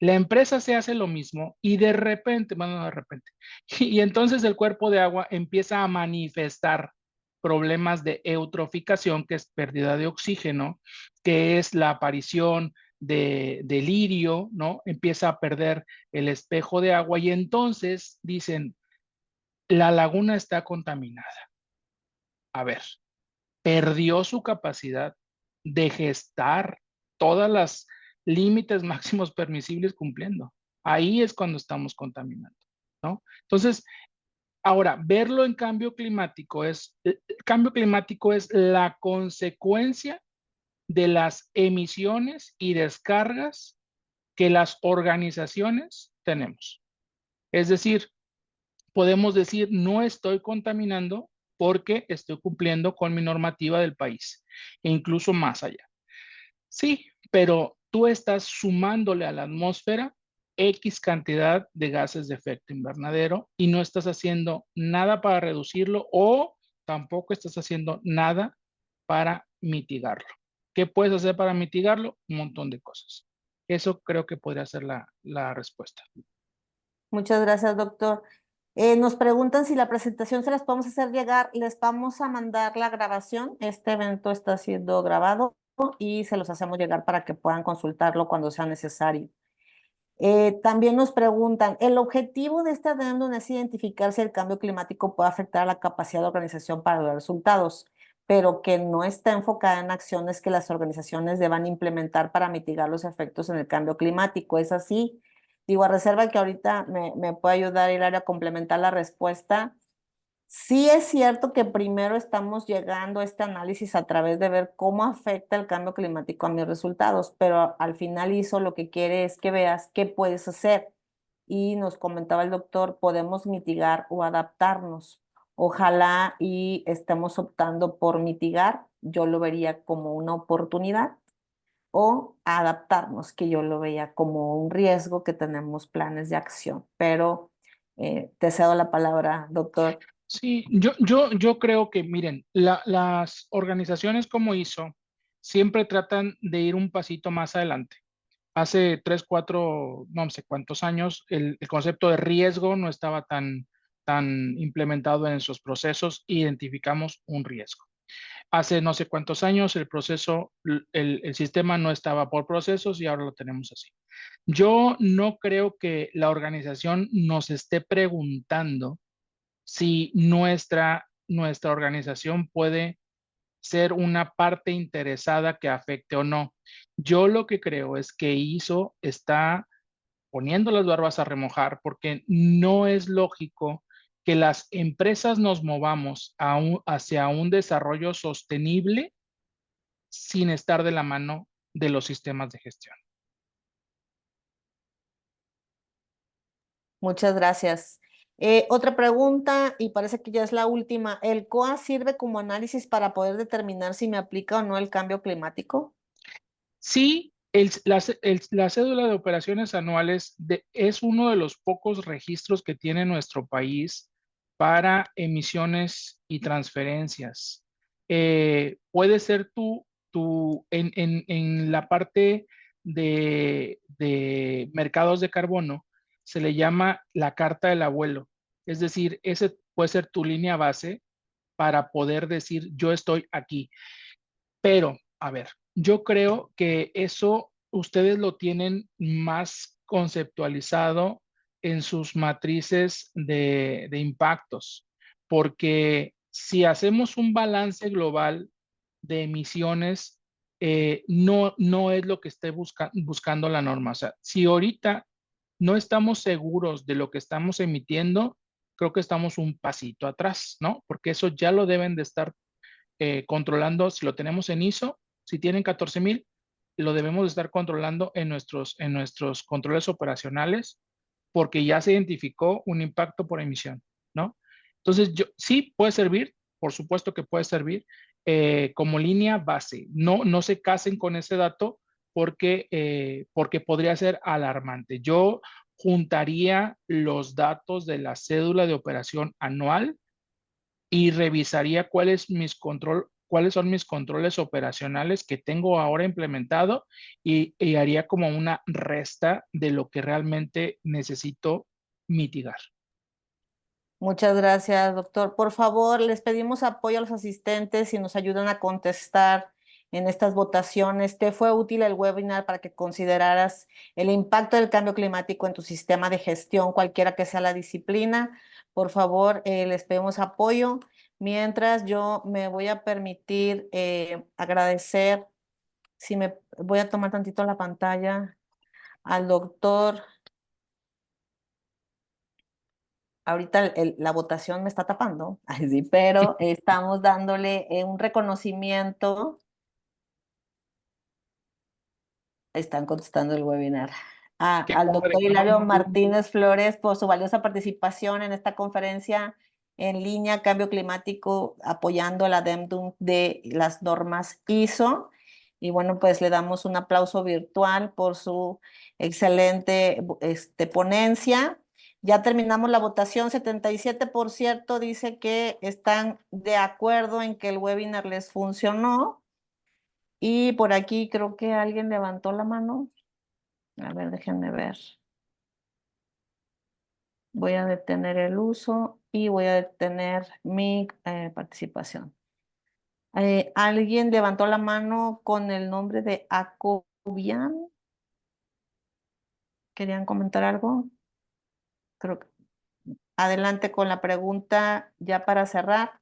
La empresa se hace lo mismo y de repente, bueno, no de repente, y entonces el cuerpo de agua empieza a manifestar problemas de eutroficación, que es pérdida de oxígeno, que es la aparición de lirio, ¿no? Empieza a perder el espejo de agua y entonces dicen, la laguna está contaminada. A ver, perdió su capacidad de gestar todas las límites máximos permisibles cumpliendo. Ahí es cuando estamos contaminando, ¿no? Entonces, ahora, verlo en cambio climático es la consecuencia de las emisiones y descargas que las organizaciones tenemos. Es decir, podemos decir, no estoy contaminando porque estoy cumpliendo con mi normativa del país e incluso más allá. Sí, pero tú estás sumándole a la atmósfera X cantidad de gases de efecto invernadero y no estás haciendo nada para reducirlo o tampoco estás haciendo nada para mitigarlo. ¿Qué puedes hacer para mitigarlo? Un montón de cosas. Eso creo que podría ser la respuesta. Muchas gracias, doctor. Nos preguntan si la presentación se las podemos hacer llegar. Les vamos a mandar la grabación. Este evento está siendo grabado y se los hacemos llegar para que puedan consultarlo cuando sea necesario. También nos preguntan, el objetivo de este adendum es identificar si el cambio climático puede afectar a la capacidad de organización para los resultados, pero que no está enfocada en acciones que las organizaciones deban implementar para mitigar los efectos en el cambio climático. ¿Es así? Digo, a reserva que ahorita me puede ayudar Hilaria a complementar la respuesta. Sí es cierto que primero estamos llegando a este análisis a través de ver cómo afecta el cambio climático a mis resultados, pero al final hizo lo que quiere es que veas qué puedes hacer. Y nos comentaba el doctor, podemos mitigar o adaptarnos. Ojalá y estemos optando por mitigar, yo lo vería como una oportunidad, o adaptarnos, que yo lo veía como un riesgo que tenemos planes de acción. Pero te cedo la palabra, doctor. Sí, yo creo que, miren, las organizaciones como ISO siempre tratan de ir un pasito más adelante. Hace 3, 4, no sé cuántos años, el concepto de riesgo no estaba tan implementado en sus procesos, identificamos un riesgo. Hace no sé cuántos años el proceso, el sistema no estaba por procesos y ahora lo tenemos así. Yo no creo que la organización nos esté preguntando si nuestra organización puede ser una parte interesada que afecte o no. Yo lo que creo es que ISO está poniendo las barbas a remojar porque no es lógico que las empresas nos movamos hacia un desarrollo sostenible sin estar de la mano de los sistemas de gestión. Muchas gracias. Otra pregunta, y parece que ya es la última. ¿El COA sirve como análisis para poder determinar si me aplica o no el cambio climático? Sí, la cédula de operaciones anuales es uno de los pocos registros que tiene nuestro país para emisiones y transferencias. Puede ser en la parte de mercados de carbono, se le llama la carta del abuelo. Es decir, ese puede ser tu línea base para poder decir, yo estoy aquí. Pero, a ver, yo creo que eso ustedes lo tienen más conceptualizado en sus matrices de impactos, porque si hacemos un balance global de emisiones, no es lo que esté buscando la norma. O sea, si ahorita no estamos seguros de lo que estamos emitiendo, creo que estamos un pasito atrás, ¿no? Porque eso ya lo deben de estar controlando. Si lo tenemos en ISO, si tienen 14,000, lo debemos de estar controlando en nuestros controles operacionales, porque ya se identificó un impacto por emisión, ¿no? Entonces, sí puede servir, por supuesto que puede servir como línea base. No se casen con ese dato porque podría ser alarmante. Yo juntaría los datos de la cédula de operación anual y revisaría cuáles son mis controles operacionales que tengo ahora implementado y haría como una resta de lo que realmente necesito mitigar. Muchas gracias, doctor. Por favor, les pedimos apoyo a los asistentes y nos ayudan a contestar en estas votaciones. ¿Te fue útil el webinar para que consideraras el impacto del cambio climático en tu sistema de gestión, cualquiera que sea la disciplina? Por favor, les pedimos apoyo. Mientras yo me voy a permitir agradecer, si me voy a tomar tantito la pantalla, al doctor. Ahorita la votación me está tapando, ay, sí, pero estamos dándole un reconocimiento. Están contestando el webinar. Qué Al padre, doctor ¿no? Hilario Martínez Flores por su valiosa participación en esta conferencia en línea Cambio Climático, apoyando la DEMDUM de las normas ISO. Y bueno, pues le damos un aplauso virtual por su excelente ponencia. Ya terminamos la votación, 77% dice que están de acuerdo en que el webinar les funcionó. Y por aquí creo que alguien levantó la mano. A ver, déjenme ver. Voy a detener el uso y voy a detener mi participación. ¿Alguien levantó la mano con el nombre de Acobian? ¿Querían comentar algo? Creo que adelante con la pregunta ya para cerrar.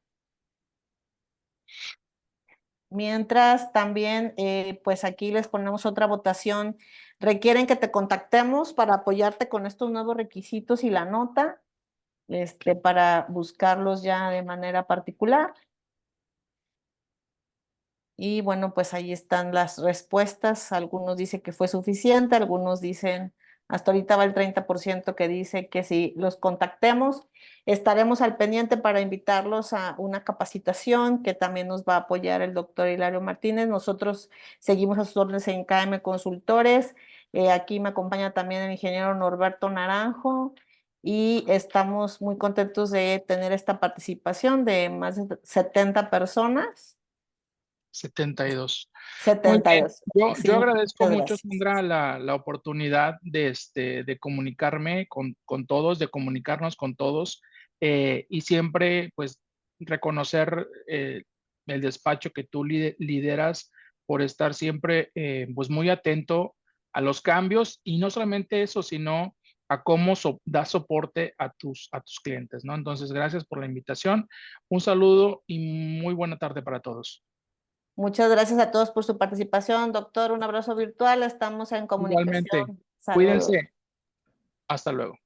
Mientras también, pues aquí les ponemos otra votación. Requieren que te contactemos para apoyarte con estos nuevos requisitos y la nota, para buscarlos ya de manera particular. Y bueno, pues ahí están las respuestas. Algunos dicen que fue suficiente, algunos dicen, hasta ahorita va el 30% que dice que si los contactemos, estaremos al pendiente para invitarlos a una capacitación que también nos va a apoyar el doctor Hilario Martínez. Nosotros seguimos a sus órdenes en KM Consultores. Aquí me acompaña también el ingeniero Norberto Naranjo. Y estamos muy contentos de tener esta participación de más de 70 personas. 72. Muy bien. 72. Sí, Yo agradezco muchas mucho, gracias. Sandra, la oportunidad de comunicarme con todos, de comunicarnos con todos y siempre, pues, reconocer el despacho que tú lideras por estar siempre, pues, muy atento a los cambios y no solamente eso, sino a cómo das soporte a tus clientes, ¿no? Entonces, gracias por la invitación. Un saludo y muy buena tarde para todos. Muchas gracias a todos por su participación. Doctor, un abrazo virtual. Estamos en Igualmente, comunicación. Saludos. cuídense. Hasta luego.